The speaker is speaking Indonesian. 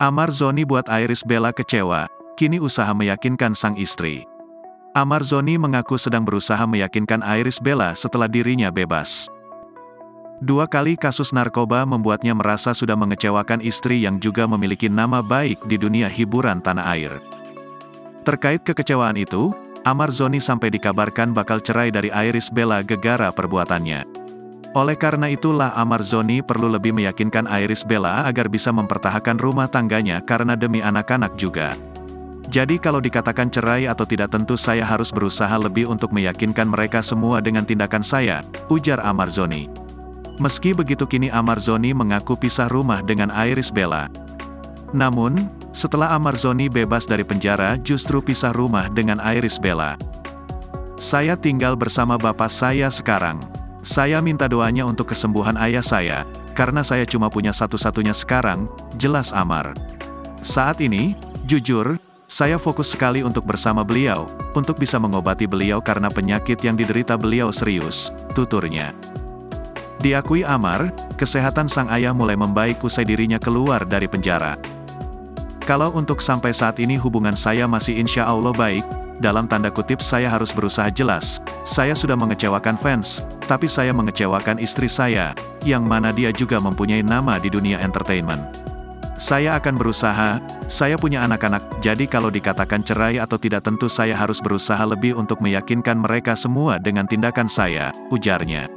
Amar Zoni buat Iris Bella kecewa, kini usaha meyakinkan sang istri. Amar Zoni mengaku sedang berusaha meyakinkan Iris Bella setelah dirinya bebas. 2 kali kasus narkoba membuatnya merasa sudah mengecewakan istri yang juga memiliki nama baik di dunia hiburan tanah air. Terkait kekecewaan itu, Amar Zoni sampai dikabarkan bakal cerai dari Iris Bella gegara perbuatannya. Oleh karena itulah Amar Zoni perlu lebih meyakinkan Iris Bella agar bisa mempertahankan rumah tangganya karena demi anak-anak juga. Jadi kalau dikatakan cerai atau tidak tentu saya harus berusaha lebih untuk meyakinkan mereka semua dengan tindakan saya, ujar Amar Zoni. Meski begitu kini Amar Zoni mengaku pisah rumah dengan Iris Bella. Namun, setelah Amar Zoni bebas dari penjara justru pisah rumah dengan Iris Bella. Saya tinggal bersama bapak saya sekarang. Saya minta doanya untuk kesembuhan ayah saya, karena saya cuma punya satu-satunya sekarang, jelas Amar. Saat ini, jujur, saya fokus sekali untuk bersama beliau, untuk bisa mengobati beliau karena penyakit yang diderita beliau serius, tuturnya. Diakui Amar, kesehatan sang ayah mulai membaik usai dirinya keluar dari penjara. Kalau untuk sampai saat ini hubungan saya masih insya Allah baik, dalam tanda kutip saya harus berusaha jelas, saya sudah mengecewakan fans, tapi saya mengecewakan istri saya, yang mana dia juga mempunyai nama di dunia entertainment. Saya akan berusaha, saya punya anak-anak, jadi kalau dikatakan cerai atau tidak tentu saya harus berusaha lebih untuk meyakinkan mereka semua dengan tindakan saya, ujarnya.